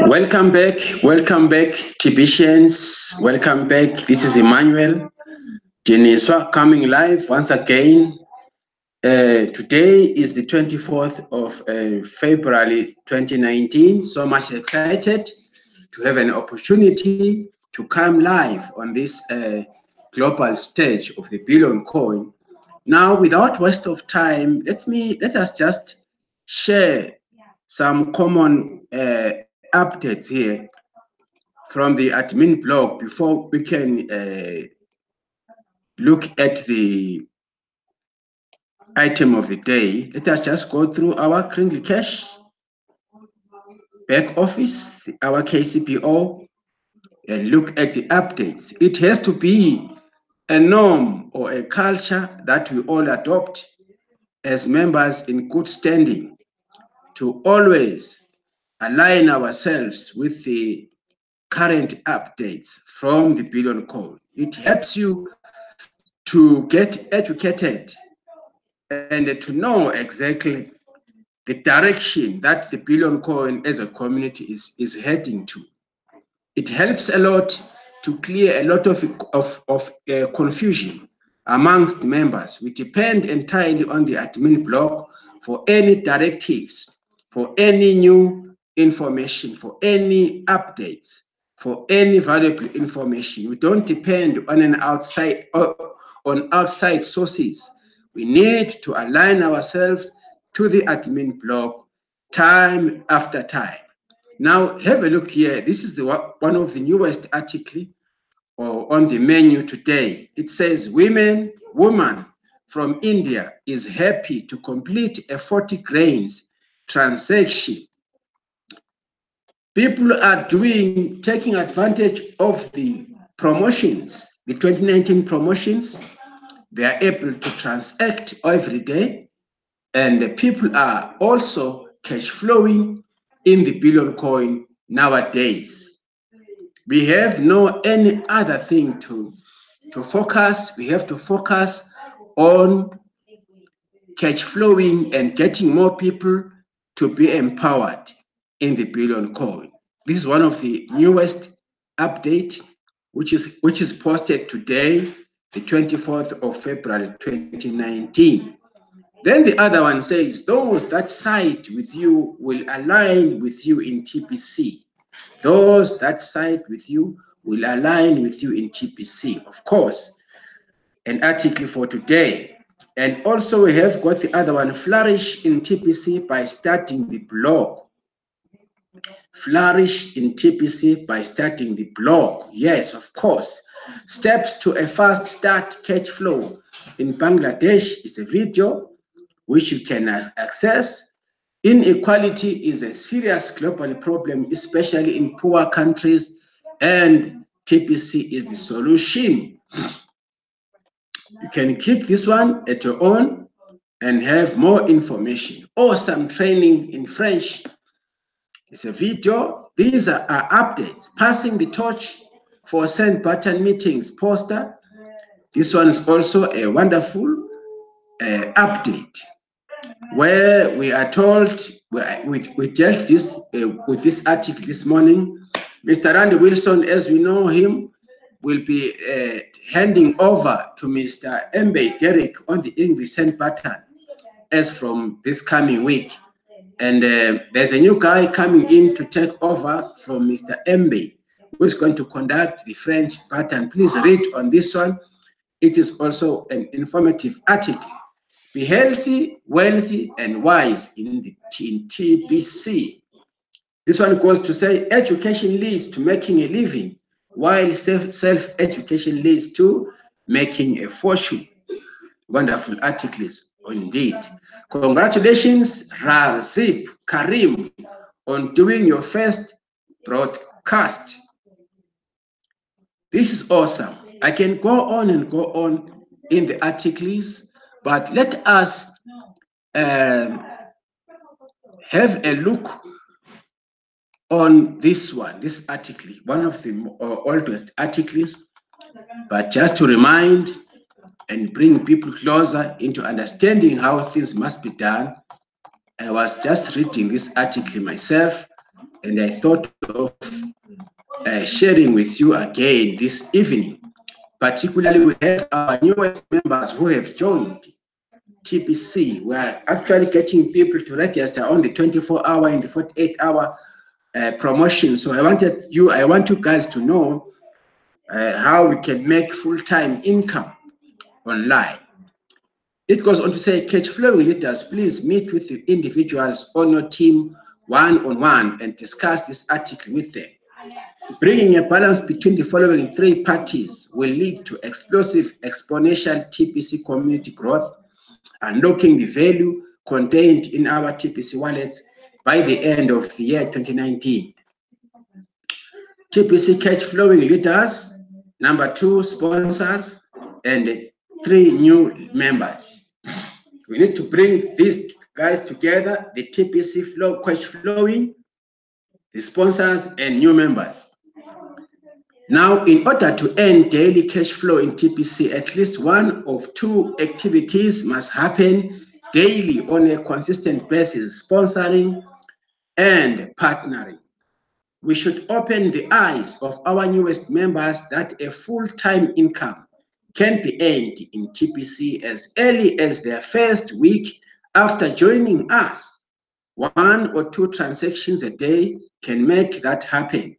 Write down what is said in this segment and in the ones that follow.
Welcome back, Tibetians. Welcome back. This is emmanuelmdiniswa coming live once again. Today is the 24th of February 2019. So much excited to have an opportunity to come live on this global stage of the Billion Coin. Now, without waste of time, let us just share some common updates here from the admin blog before we can look at the item of the day. Let us just go through our Kringle Cash back office, our KCPO, and look at the updates. It has to be a norm or a culture that we all adopt as members in good standing to always align ourselves with the current updates from the Billion Coin. It helps you to get educated and to know exactly the direction that the Billion Coin as a community is heading to. It helps a lot to clear a lot of confusion amongst members. We depend entirely on the admin block for any directives, for any new information, for any updates, for any valuable information. We don't depend on outside sources. We need to align ourselves to the admin block time after time. Now, have a look here. This is one of the newest articles on the menu today. It says, woman from India is happy to complete a 40 grains transaction. People are taking advantage of the promotions, the 2019 promotions. They are able to transact every day, and people are also cash flowing in the Billion Coin nowadays. We have no any other thing to focus. We have to focus on cash flowing and getting more people to be empowered in the Billion Coin. This is one of the newest update, which is posted today, the 24th of February 2019. Then the other one says, those that side with you will align with you in TPC. Those that side with you will align with you in TPC. Of course, an article for today. And also we have got the other one, flourish in TPC by starting the blog. Flourish in TPC by starting the blog. Yes, of course. Steps to a fast start cash flow in Bangladesh is a video which you can access. Inequality is a serious global problem, especially in poor countries, and TPC is the solution. You can click this one at your own and have more information or some training in French. It's a video. These are updates. Passing the torch for send button meetings poster. This one is also a wonderful update, where we are told, we dealt this with this article this morning. Mr. Randy Wilson, as we know him, will be handing over to Mr. Mbe Derek on the English send button as from this coming week. And there's a new guy coming in to take over from Mr. Mbe, who is going to conduct the French button. Please read on this one. It is also an informative article. Be healthy, wealthy, and wise in TBC. This one goes to say, education leads to making a living, while self-education leads to making a fortune. Wonderful articles, indeed. Congratulations, Razib Karim, on doing your first broadcast. This is awesome. I can go on and go on in the articles, but let us have a look on this one, this article, one of the oldest articles. But just to remind and bring people closer into understanding how things must be done, I was just reading this article myself, and I thought of sharing with you again this evening. Particularly, we have our newest members who have joined TPC. We are actually getting people to register on the 24-hour and the 48-hour promotion. So I want you guys to know how we can make full-time income online. It goes on to say, cash flowing leaders, please meet with the individuals on your team one-on-one and discuss this article with them. Bringing a balance between the following three parties will lead to explosive exponential TPC community growth, unlocking the value contained in our TPC wallets by the end of the year 2019. TPC cash flowing leaders, number 2, sponsors, and 3 new members. We need to bring these guys together, the TPC flow, cash flowing, the sponsors, and new members. Now, in order to earn daily cash flow in TPC, at least one of 2 activities must happen daily on a consistent basis, sponsoring and partnering. We should open the eyes of our newest members that a full-time income can be earned in TPC as early as their first week after joining us. 1 or 2 transactions a day can make that happen.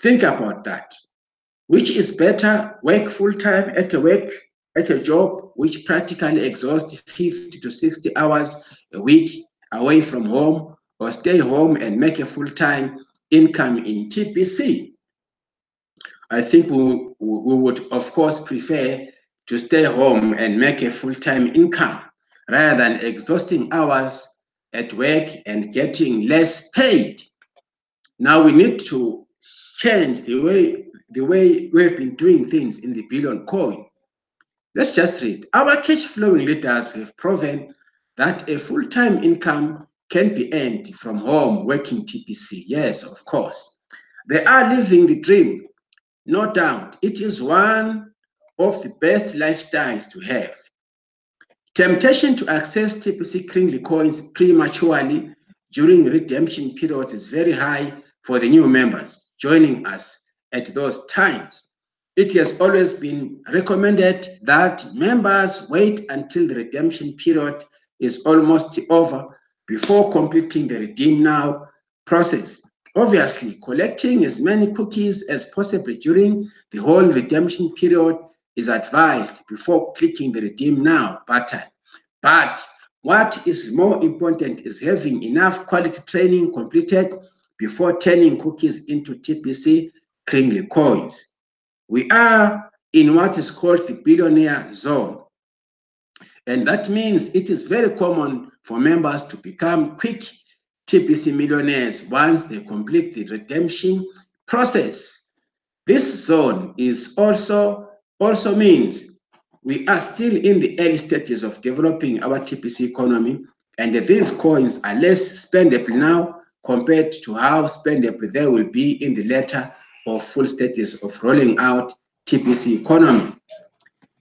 Think about that. Which is better, work full-time at a job which practically exhausts 50 to 60 hours a week away from home, or stay home and make a full-time income in TPC? I think we would, of course, prefer to stay home and make a full-time income rather than exhausting hours at work and getting less paid. Now we need to change the way we've been doing things in the Billion Coin. Let's just read. Our cash flowing leaders have proven that a full-time income can be earned from home working TPC. Yes, of course. They are living the dream. No doubt, it is one of the best lifestyles to have. Temptation to access TPC Kringle coins prematurely during redemption periods is very high for the new members joining us at those times. It has always been recommended that members wait until the redemption period is almost over before completing the Redeem Now process. Obviously, collecting as many cookies as possible during the whole redemption period is advised before clicking the Redeem Now button. But what is more important is having enough quality training completed before turning cookies into TPC Kringle coins. We are in what is called the billionaire zone. And that means it is very common for members to become quick TPC millionaires once they complete the redemption process. This zone is also means we are still in the early stages of developing our TPC economy, and these coins are less spendable now compared to how spendable they will be in the later or full stages of rolling out TPC economy.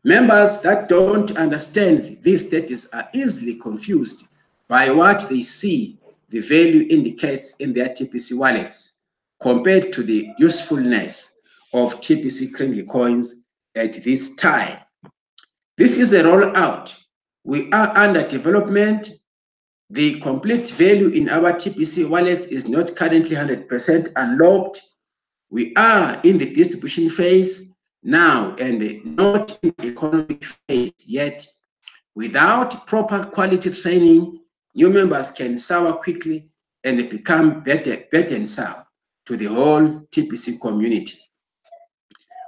Members that don't understand these stages are easily confused by what they see the value indicates in their TPC wallets compared to the usefulness of TPC Kringle coins at this time. This is a rollout. We are under development. The complete value in our TPC wallets is not currently 100% unlocked. We are in the distribution phase now and not in the economic phase yet. Without proper quality training, new members can sour quickly and become burdensome to the whole TPC community.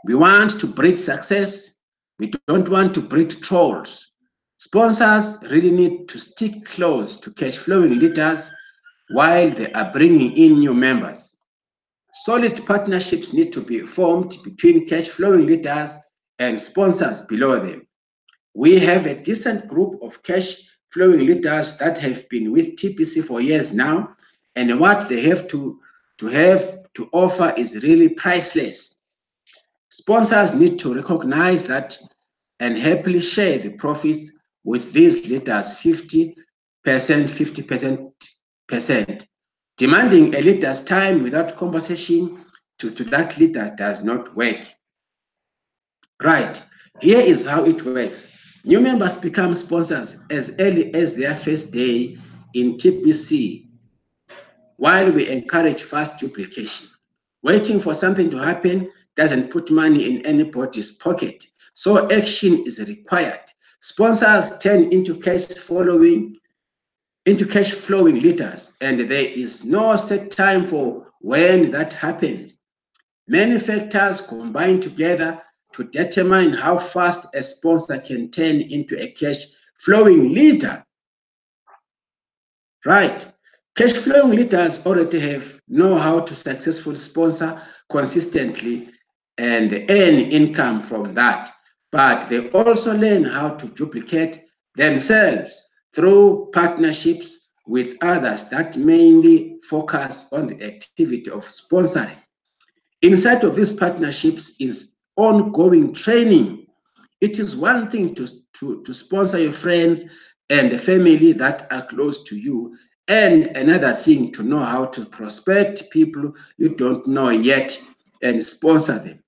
We want to breed success. We don't want to breed trolls. Sponsors really need to stick close to cash flowing leaders while they are bringing in new members. Solid partnerships need to be formed between cash flowing leaders and sponsors below them. We have a decent group of cash flowing leaders that have been with TPC for years now, and what they have to offer is really priceless. Sponsors need to recognize that and happily share the profits with these leaders 50%, 50%. Demanding a leader's time without compensation to that leader does not work. Right, here is how it works. New members become sponsors as early as their first day in TPC, while we encourage fast duplication. Waiting for something to happen doesn't put money in anybody's pocket, so action is required. Sponsors turn into cash flowing leaders, and there is no set time for when that happens. Many factors combine together to determine how fast a sponsor can turn into a cash flowing leader. Right. Cash flowing leaders already know how to successfully sponsor consistently and earn income from that. But they also learn how to duplicate themselves through partnerships with others that mainly focus on the activity of sponsoring. Inside of these partnerships is ongoing training. It is one thing to sponsor your friends and the family that are close to you, and another thing to know how to prospect people you don't know yet and sponsor them.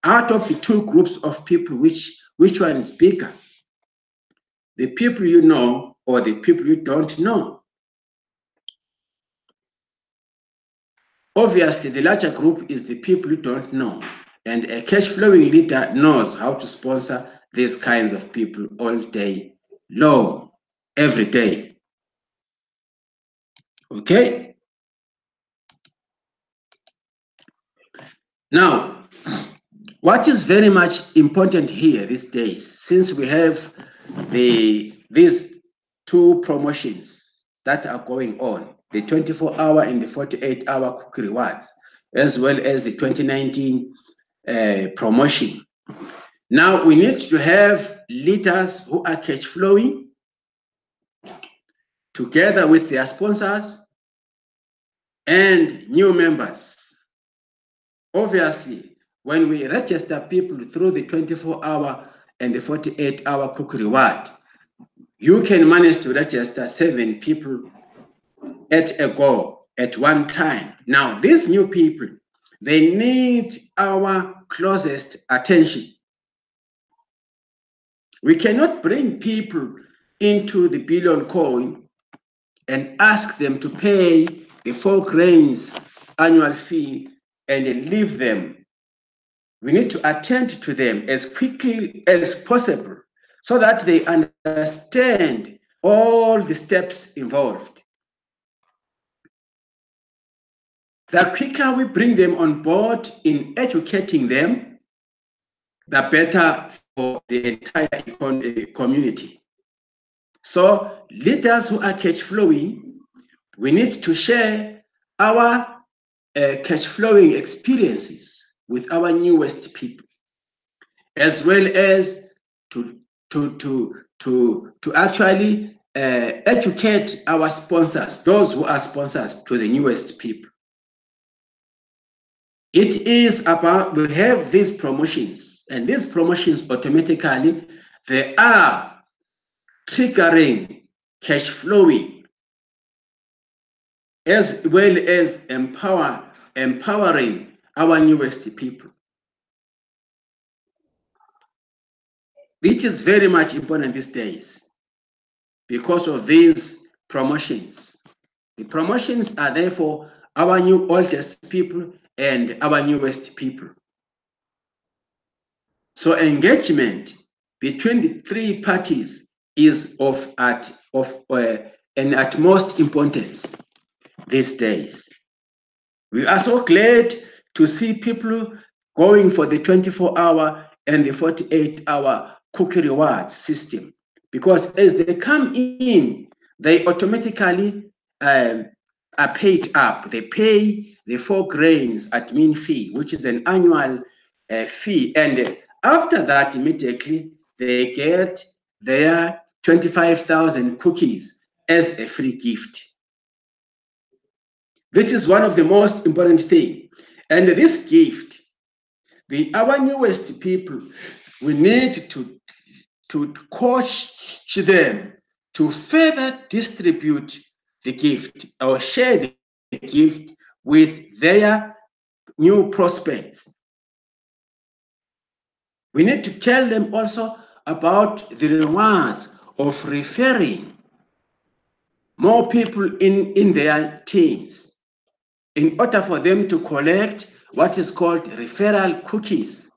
Out of the two groups of people, which one is bigger? The people you know or the people you don't know? Obviously, the larger group is the people you don't know. And a cash flowing leader knows how to sponsor these kinds of people all day long, every day. Okay? Now, what is very much important here these days, since we have these two promotions that are going on, the 24-hour and the 48-hour cookie rewards, as well as the 2019 promotion. Now we need to have leaders who are cash flowing together with their sponsors and new members. Obviously, when we register people through the 24-hour and the 48-hour cookie reward, you can manage to register 7 people at a go at one time. Now, these new people, they need our closest attention. We cannot bring people into the billion coin and ask them to pay the 4 grains annual fee and leave them. We need to attend to them as quickly as possible so that they understand all the steps involved. The quicker we bring them on board in educating them, the better for the entire community. So leaders who are cash flowing, we need to share our cash flowing experiences with our newest people, as well as to actually educate our sponsors, those who are sponsors to the newest people. It is about, we have these promotions, and these promotions automatically, they are triggering cash flowing, as well as empowering our newest people. It is very much important these days because of these promotions. The promotions are there for our new oldest people and our newest people. So engagement between the 3 parties is of an utmost importance these days. We are so glad to see people going for the 24-hour and the 48-hour cookie reward system, because as they come in, they automatically are paid up. They pay the 4 grains admin fee, which is an annual fee, and after that, immediately they get their 25,000 cookies as a free gift. This is one of the most important things. And this gift, our newest people, we need to to coach them to further distribute the gift or share the gift with their new prospects. We need to tell them also about the rewards of referring more people in their teams in order for them to collect what is called referral cookies.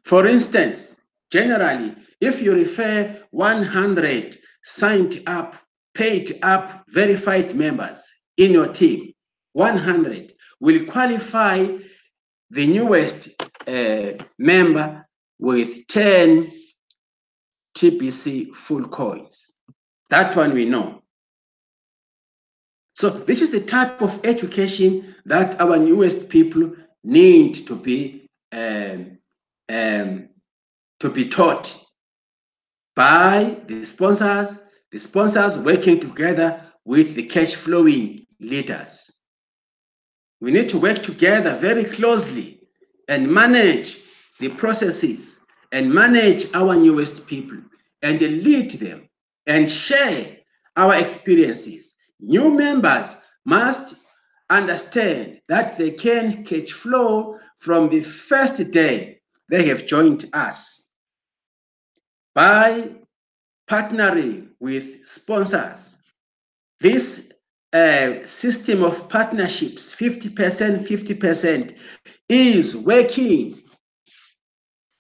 For instance, generally, if you refer 100 signed up, paid up, verified members in your team, 100 will qualify the newest member with 10 TPC full coins. That one we know. So this is the type of education that our newest people need to be taught by the sponsors working together with the cash flowing leaders. We need to work together very closely and manage the processes and manage our newest people and lead them and share our experiences. New members must understand that they can cash flow from the first day they have joined us by partnering with sponsors. This system of partnerships, 50%, 50%, is working.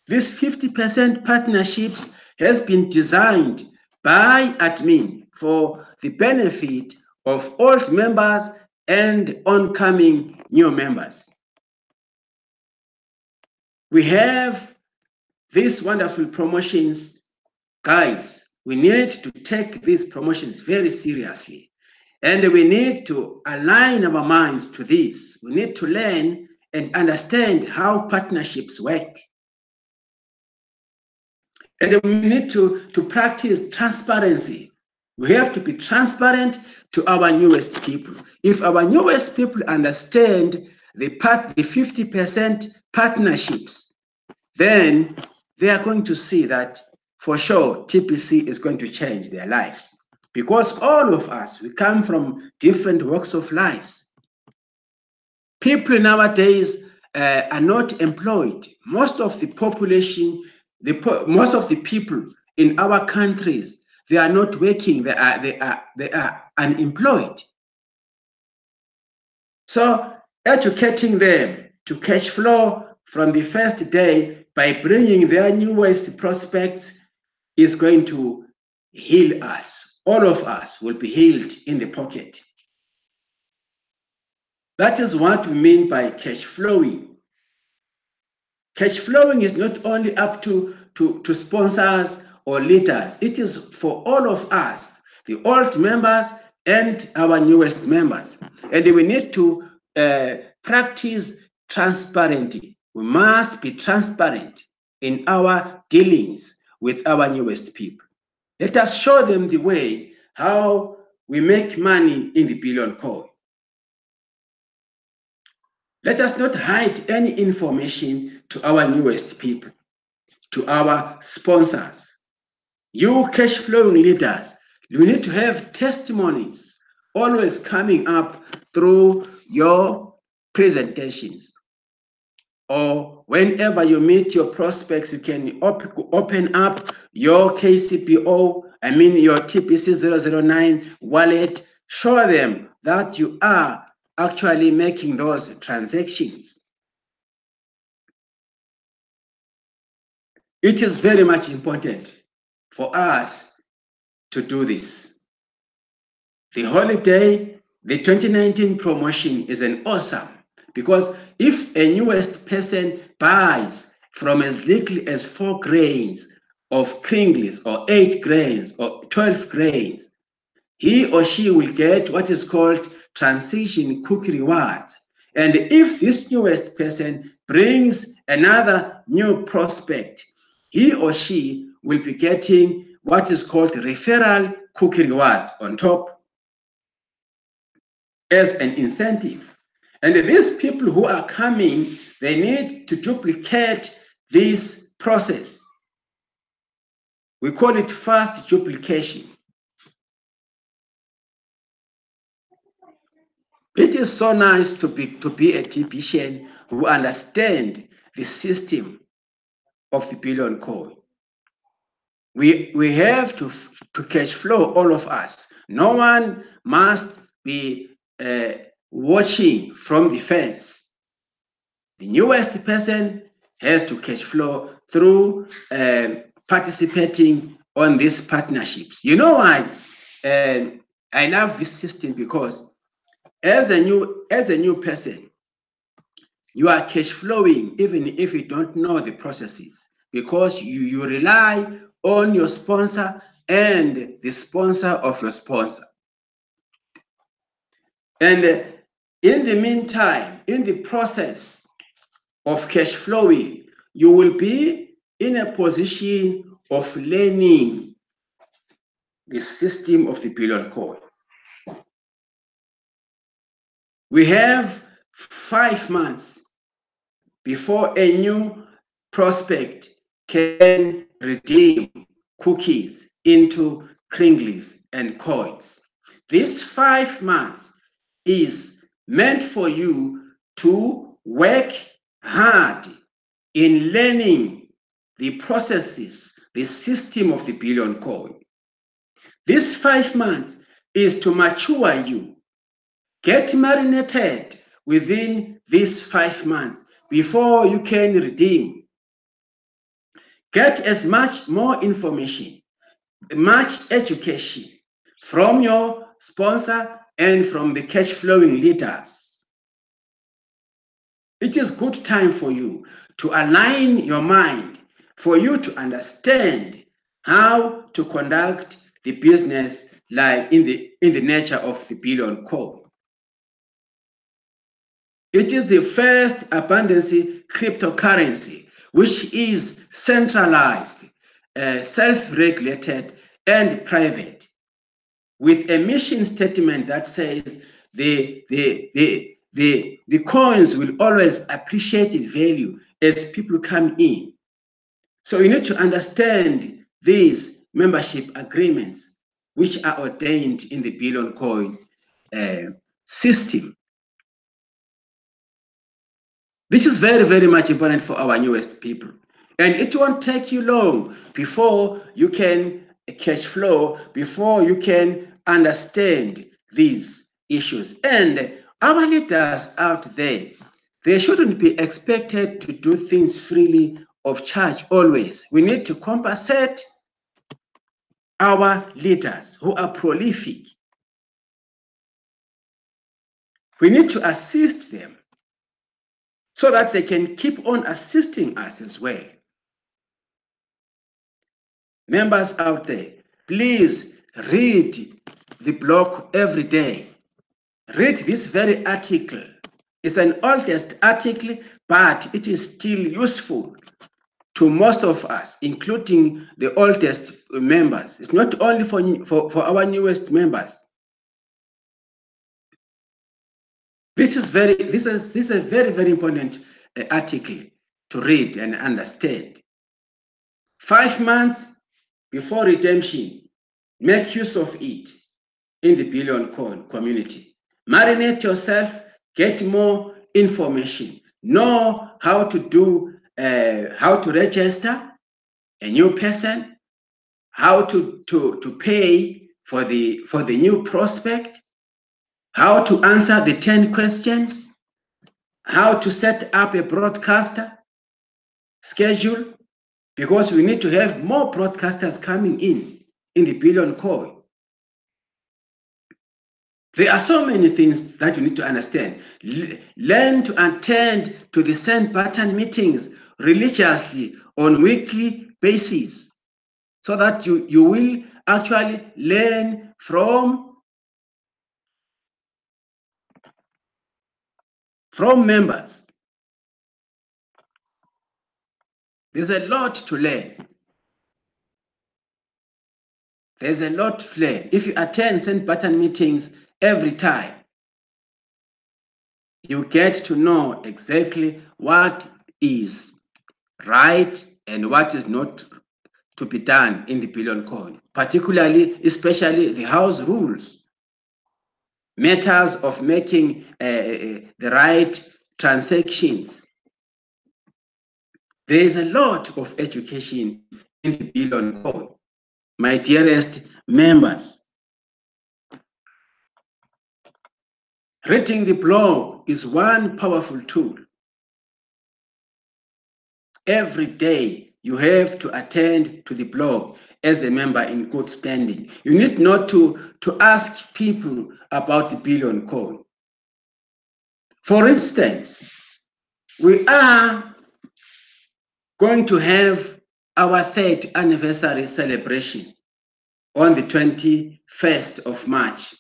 This 50% partnerships has been designed by admin for the benefit of old members and oncoming new members. We have these wonderful promotions. Guys, we need to take these promotions very seriously. And we need to align our minds to this. We need to learn and understand how partnerships work. And we need to practice transparency. We have to be transparent to our newest people. If our newest people understand the 50% partnerships, then they are going to see that for sure TPC is going to change their lives. Because all of us, we come from different walks of lives. People nowadays are not employed. Most of the population, most of the people in our countries, they are not working. They are unemployed. So educating them to cash flow from the first day by bringing their newest prospects is going to heal us. All of us will be healed in the pocket. That is what we mean by cash flowing. Cash flowing is not only up to sponsors or leaders. It is for all of us, the old members and our newest members. And we need to practice transparency. We must be transparent in our dealings with our newest people. Let us show them the way how we make money in the billion coin. Let us not hide any information to our newest people, to our sponsors. You cash flowing leaders, you need to have testimonies always coming up through your presentations. Or whenever you meet your prospects, you can open up your KCPO, your TPC009 wallet, show them that you are actually making those transactions. It is very much important for us to do this. The holiday, the 2019 promotion is an awesome, because if a newest person buys from as little as 4 grains of Kringles or 8 grains or 12 grains, he or she will get what is called transition cookie rewards. And if this newest person brings another new prospect, he or she will be getting what is called referral cookie rewards on top as an incentive. And these people who are coming, they need to duplicate this process. We call it fast duplication. It is so nice to be a technician who understand the system of the billion coin. We have to cash flow, all of us. No one must be watching from the fence. The newest person has to cash flow through participating on these partnerships. You know why? I love this system because as a new person, you are cash flowing even if you don't know the processes, because you rely on your sponsor and the sponsor of your sponsor. And in the meantime, in the process of cash flowing, you will be in a position of learning the system of the billion coin. We have 5 months before a new prospect can redeem cookies into kringlies and coins. This 5 months is meant for you to work hard in learning the processes, the system of the billion coin. This 5 months is to mature you. Get marinated within these 5 months before you can redeem. Get as much more information, much education from your sponsor and from the cash flowing leaders. It is good time for you to align your mind, for you to understand how to conduct the business like in the nature of the billion coin. It is the first abundance cryptocurrency which is centralized, self-regulated, and private, with a mission statement that says the coins will always appreciate in value as people come in. So you need to understand these membership agreements which are ordained in the billion coin system. This is very, very much important for our newest people. And it won't take you long before you can cash flow, before you can understand these issues. And our leaders out there, they shouldn't be expected to do things freely of charge always. We need to compensate our leaders who are prolific. We need to assist them so that they can keep on assisting us as well. Members out there, please read the blog every day. Read this very article. It's an oldest article, but it is still useful to most of us, including the oldest members. It's not only for our newest members. This is a very, very important article to read and understand. 5 months before redemption, make use of it in the billion coin community. Marinate yourself, get more information, know how to do, how to register a new person, how to pay for the new prospect, how to answer the 10 questions, how to set up a broadcaster schedule, because we need to have more broadcasters coming in the billion coin. There are so many things that you need to understand. Learn to attend to the send button meetings religiously on weekly basis, so that you will actually learn from members. There's a lot to learn. There's a lot to learn. If you attend send button meetings every time, you get to know exactly what is right and what is not to be done in the billion coin, particularly, especially the house rules, matters of making the right transactions. There is a lot of education in the billion coin, my dearest members. Reading the blog is one powerful tool. Every day you have to attend to the blog as a member in good standing. You need not to ask people about the billion coin. For instance, we are going to have our 3rd anniversary celebration on the 21st of March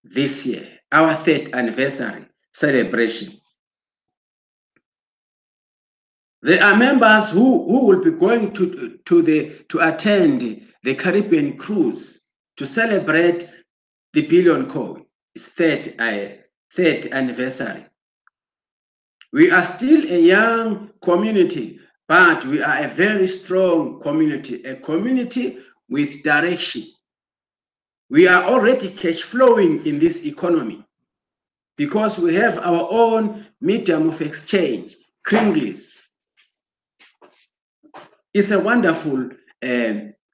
this year, our 3rd anniversary celebration. There are members who will be going to attend the Caribbean cruise to celebrate the billion coin, its 3rd anniversary. We are still a young community, but we are a very strong community, a community with direction. We are already cash flowing in this economy because we have our own medium of exchange, Kringlis. It's a wonderful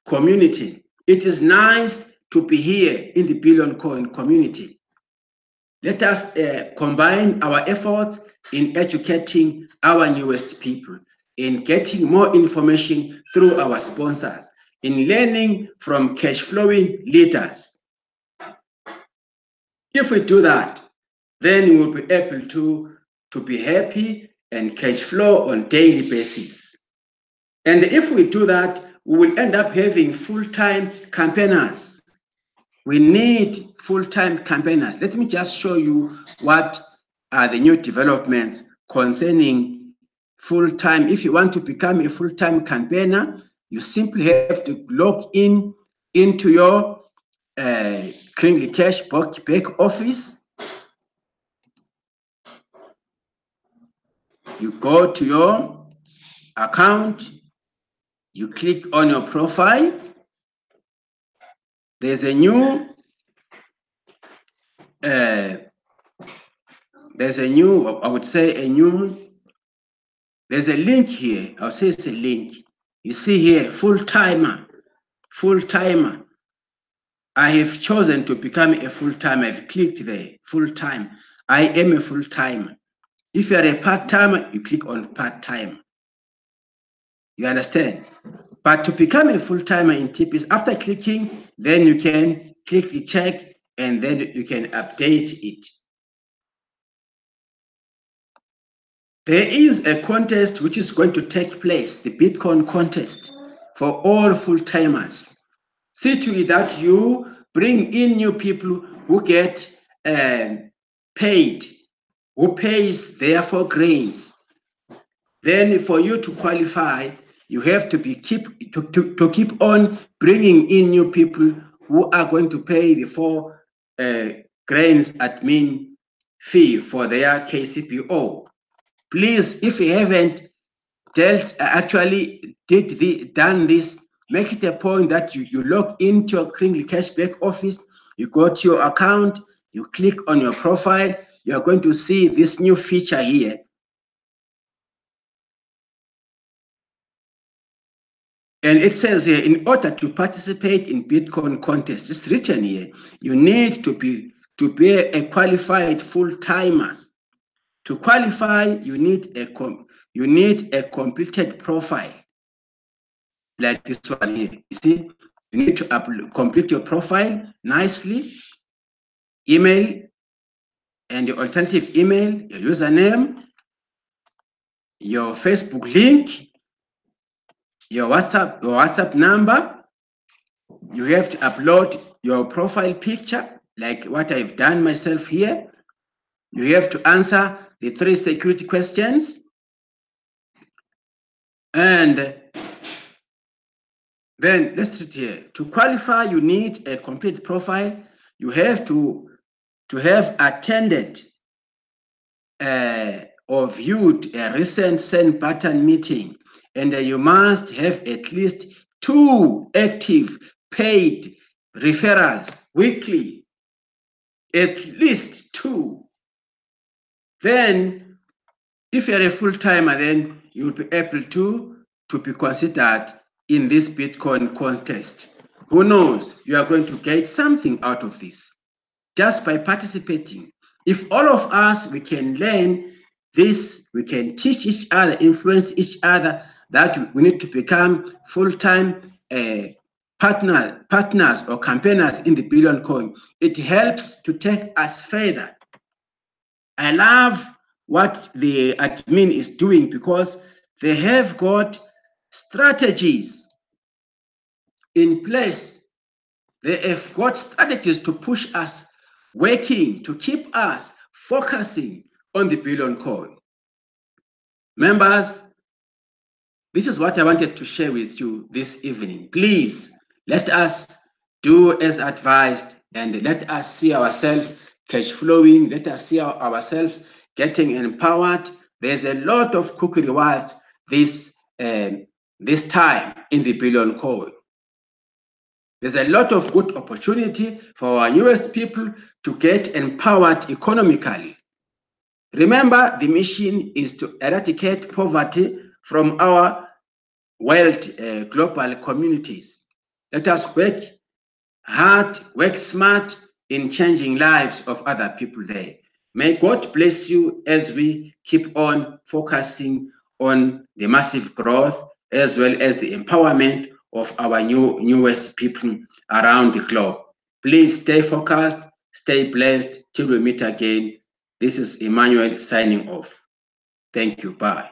community. It is nice to be here in the billion coin community. Let us combine our efforts in educating our newest people, in getting more information through our sponsors, in learning from cash flowing leaders. If we do that, then we will be able to be happy and cash flow on a daily basis. And if we do that, we will end up having full-time campaigners. We need full-time campaigners. Let me just show you what are the new developments concerning full-time. If you want to become a full-time campaigner, you simply have to log in into your Kringly Cash back office. You go to your account, you click on your profile. There's a new, I would say there's a link here. I'll say it's a link. You see here, full-timer. I have chosen to become a full-timer. I've clicked there, full-time. I am a full-timer. If you are a part-timer, you click on part-time. You understand? But to become a full-timer in TPS, after clicking, then you can click the check and then you can update it. There is a contest which is going to take place, the Bitcoin contest, for all full-timers. See to it that you bring in new people who get paid, who pays their 4 grains. Then for you to qualify, you have to keep on bringing in new people who are going to pay the 4 grains admin fee for their KCPO. Please, if you haven't done this, make it a point that you log into your Kringly Cashback office, you go to your account, you click on your profile, you are going to see this new feature here. And it says here, in order to participate in Bitcoin contest, it's written here, you need to be a qualified full-timer. To qualify, you need a completed profile, like this one here. You see, you need to complete your profile nicely, email and your alternative email, your username, your Facebook link, your WhatsApp number. You have to upload your profile picture, like what I've done myself here. You have to answer the 3 security questions. And then let's read here. To qualify, you need a complete profile. You have to have attended or viewed a recent send button meeting, and you must have at least 2 active paid referrals weekly, at least 2. Then if you're a full-timer, then you'll be able to be considered in this Bitcoin contest. Who knows? You are going to get something out of this just by participating. If all of us, we can learn this, we can teach each other, influence each other, that we need to become full-time partners or campaigners in the Billion Coin. It helps to take us further. I love what the admin is doing because they have got strategies in place. They have got strategies to push us working, to keep us focusing on the Billion Coin. Members, this is what I wanted to share with you this evening. Please let us do as advised and let us see ourselves cash flowing. Let us see ourselves getting empowered. There's a lot of cookie rewards this time in the Billion Coin. There's a lot of good opportunity for our newest people to get empowered economically. Remember, the mission is to eradicate poverty from our world global communities. Let us work hard, work smart in changing lives of other people there. May God bless you as we keep on focusing on the massive growth as well as the empowerment of our newest people around the globe. Please stay focused, stay blessed till we meet again. This is Emmanuel signing off. Thank you. Bye.